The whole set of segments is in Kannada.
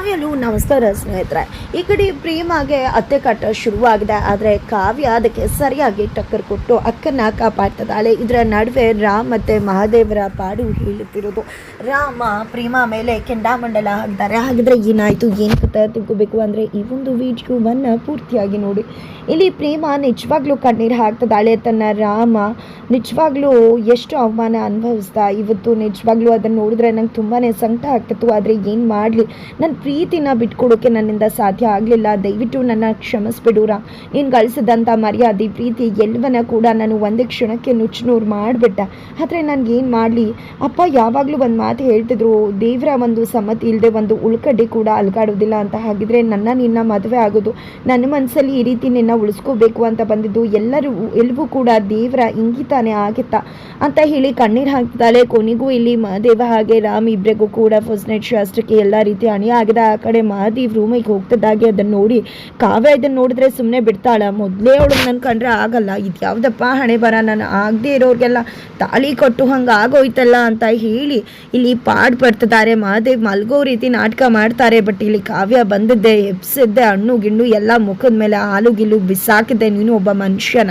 ಹಲೋ ನಮಸ್ಕಾರ ಸ್ನೇಹಿತರೆ. ಈ ಕಡೆ ಪ್ರೇಮಾಗೆ ಅತ್ತೆ ಕಾಟ ಶುರುವಾಗಿದೆ. ಆದರೆ ಕಾವ್ಯ ಅದಕ್ಕೆ ಸರಿಯಾಗಿ ಟಕ್ಕರ್ ಕೊಟ್ಟು ಅಕ್ಕನ್ನ ಕಾಪಾಡ್ತಿದ್ದಾಳೆ. ಇದರ ನಡುವೆ ರಾಮ್ ಮತ್ತು ಮಹಾದೇವರ ಪಾಡು ಹೇಳುತ್ತಿರೋದು. ರಾಮ ಪ್ರೇಮಾ ಮೇಲೆ ಕೆಂಡಾಮಂಡಲ ಹಾಕಿದ್ದಾರೆ. ಹಾಗಿದ್ರೆ ಏನಾಯಿತು, ಏನು ಕಥೆ ತಿಳ್ಕೋಬೇಕು ಅಂದರೆ ಈ ಒಂದು ವಿಡಿಯೋವನ್ನು ಪೂರ್ತಿಯಾಗಿ ನೋಡಿ. ಇಲ್ಲಿ ಪ್ರೇಮಾ ನಿಜವಾಗ್ಲೂ ಕಣ್ಣೀರು ಹಾಕ್ತಿದ್ದಾಳೆ. ತನ್ನ ರಾಮ ನಿಜವಾಗ್ಲೂ ಎಷ್ಟು ಅವಮಾನ ಅನುಭವಿಸ್ತಾ ಇವತ್ತು ನಿಜವಾಗ್ಲೂ ಅದನ್ನು ನೋಡಿದ್ರೆ ನಂಗೆ ತುಂಬಾ ಸಂಕಟ ಆಗ್ತಿತ್ತು. ಆದರೆ ಏನು ಮಾಡಲಿ, ನನ್ನ ಪ್ರೀತಿನ ಬಿಟ್ಕೊಡೋಕ್ಕೆ ನನ್ನಿಂದ ಸಾಧ್ಯ ಆಗಲಿಲ್ಲ. ದಯವಿಟ್ಟು ನನ್ನ ಕ್ಷಮಿಸ್ಬಿಡು ರಾಮ್. ನೀನು ಗಳಿಸಿದಂಥ ಮರ್ಯಾದೆ ಪ್ರೀತಿ ಎಲ್ಲವನ್ನ ಕೂಡ ನಾನು ಒಂದೇ ಕ್ಷಣಕ್ಕೆ ನುಚ್ಚುನೂರು ಮಾಡಿಬಿಟ್ಟೆ. ಆದರೆ ನನಗೇನು ಮಾಡಲಿ, ಅಪ್ಪ ಯಾವಾಗಲೂ ಒಂದು ಮಾತು ಹೇಳ್ತಿದ್ರು, ದೇವರ ಒಂದು ಸಮ್ಮತಿ ಇಲ್ಲದೆ ಒಂದು ಉಳ್ಕಡ್ಡಿ ಕೂಡ ಅಲ್ಗಾಡೋದಿಲ್ಲ ಅಂತ. ಹಾಗಿದ್ರೆ ನಿನ್ನ ಮದುವೆ ಆಗೋದು ನನ್ನ ಮನಸ್ಸಲ್ಲಿ ಈ ರೀತಿ ನಿನ್ನ ಉಳಿಸ್ಕೋಬೇಕು ಅಂತ ಬಂದಿದ್ದು ಎಲ್ಲವೂ ಕೂಡ ದೇವರ ಇಂಗಿತಾನೆ ಆಗಿತ್ತಾ ಅಂತ ಹೇಳಿ ಕಣ್ಣೀರು ಹಾಕ್ತಿದ್ದಾಳೆ. ಕೊನೆಗೂ ಇಲ್ಲಿ ಮಹಾದೇವ ಹಾಗೆ ರಾಮ್ ಇಬ್ಬರಿಗೂ ಕೂಡ ಫಸ್ಟ್ ನೈಟ್ ಶಾಸ್ತ್ರಕ್ಕೆ ಎಲ್ಲ ರೀತಿ ಅಣಿಯ ಆಗಿದೆ. ಆ ಕಡೆ ಮಹಾದೇವ್ ರೂಮಿಗೆ ಹೋಗ್ತಿದ್ದಾಗೆ ಅದನ್ನು ನೋಡಿ ಕಾವ್ಯ ಇದನ್ನು ನೋಡಿದ್ರೆ ಸುಮ್ಮನೆ ಬಿಡ್ತಾಳ. ಮೊದಲೇ ಅವಳಿಗೆ ನನ್ನ ಕಂಡ್ರೆ ಆಗಲ್ಲ, ಇದು ಯಾವುದಪ್ಪ ಹಣೆ ಬರ, ನಾನು ಆಗದೆ ಇರೋರಿಗೆಲ್ಲ ತಾಳಿ ಕೊಟ್ಟು ಹಂಗೆ ಆಗೋಯ್ತಲ್ಲ ಅಂತ ಹೇಳಿ ಇಲ್ಲಿ ಪಾಡ್ ಪಡ್ತಿದ್ದಾರೆ. ಮಹಾದೇವ್ ಮಲ್ಗೋ ರೀತಿ ನಾಟಕ ಮಾಡ್ತಾರೆ. ಬಟ್ ಇಲ್ಲಿ ಕಾವ್ಯ ಬಂದಿದ್ದೆ, ಎಬ್ಸಿದ್ದೆ, ಹಣ್ಣು ಗಿಣ್ಣು ಎಲ್ಲ ಮುಖದ ಮೇಲೆ ಹಾಲು ಗಿಲ್ಲು ಬಿಸಾಕಿದ್ದೆ. ನೀನು ಒಬ್ಬ ಮನುಷ್ಯನ,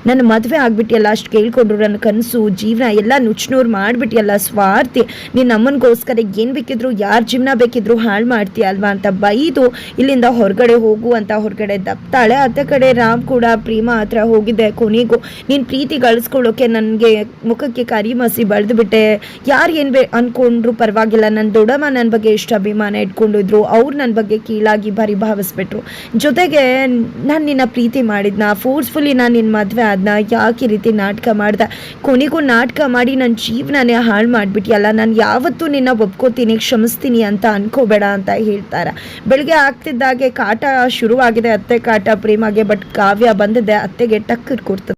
ನನ್ನ ಮದುವೆ ಆಗ್ಬಿಟ್ಟಿಯಲ್ಲ, ಅಷ್ಟು ಕೇಳ್ಕೊಂಡ್ರು ನನ್ನ ಕನಸು ಜೀವನ ಎಲ್ಲ ನುಚ್ಚುನೂರು ಮಾಡಿಬಿಟ್ಟಿಯಲ್ಲ, ಸ್ವಾರ್ಥಿ, ನೀನು ಅಮ್ಮನಿಗೋಸ್ಕರ ಏನು ಬೇಕಿದ್ರು ಯಾರ ಜೀವನ ಬೇಕಿದ್ರು ಹಾಳು ಮಾಡ್ತೀಯ ಅಲ್ವಾ ಅಂತ ಬೈದು ಇಲ್ಲಿಂದ ಹೊರಗಡೆ ಹೋಗು ಅಂತ ಹೊರಗಡೆ ದಪ್ತಾಳೆ. ಅತ್ತ ಕಡೆ ರಾಮ್ ಕೂಡ ಪ್ರೇಮಾ ಹತ್ರ ಹೋಗಿದೆ. ಕೊನೆಗೂ ನೀನು ಪ್ರೀತಿ ಗಳಿಸ್ಕೊಳ್ಳೋಕೆ ನನಗೆ ಮುಖಕ್ಕೆ ಕರಿ ಮಸಿ ಬಳ್ದು ಬಿಟ್ಟೆ. ಯಾರು ಏನು ಅಂದ್ಕೊಂಡ್ರು ಪರವಾಗಿಲ್ಲ, ನನ್ನ ದೊಡ್ಡಮ್ಮ ನನ್ನ ಬಗ್ಗೆ ಎಷ್ಟು ಅಭಿಮಾನ ಇಟ್ಕೊಂಡಿದ್ರು, ಅವ್ರು ನನ್ನ ಬಗ್ಗೆ ಕೀಳಾಗಿ ಭಾವಿಸ್ಬಿಟ್ರು. ಜೊತೆಗೆ ನಾನು ನಿನ್ನ ಪ್ರೀತಿ ಮಾಡಿದ್ನ, ಫೋರ್ಸ್ಫುಲಿ ನಾನು ನಿನ್ನ ಮದುವೆ ಆದ್ನ, ಯಾಕೆ ಈ ರೀತಿ ನಾಟಕ ಮಾಡ್ದೆ, ಕೊನೆಗೂ ನಾಟಕ ಮಾಡಿ ನನ್ನ ಜೀವನನೇ ಹಾಳು ಮಾಡಿಬಿಟ್ಟಿಯಲ್ಲ, ನಾನು ಯಾವತ್ತೂ ನಿನ್ನ ಒಪ್ಕೋತೀನಿ, ಕ್ಷಮಿಸ್ತೀನಿ ಅಂತ ಅನ್ಕೋಬೇಡ ಅಂತ ಹೇಳ್ತಾರೆ. ಬೆಳಗ್ಗೆ ಆಗ್ತಿದ್ದಾಗೆ ಕಾಟ ಶುರುವಾಗಿದೆ, ಅತ್ತೆ ಕಾಟ ಪ್ರೇಮಾಗೆ. ಬಟ್ ಕಾವ್ಯ ಬಂದಿದೆ, ಅತ್ತೆಗೆ ಟಕ್ಕರ್ ಕೊಡ್ತದೆ.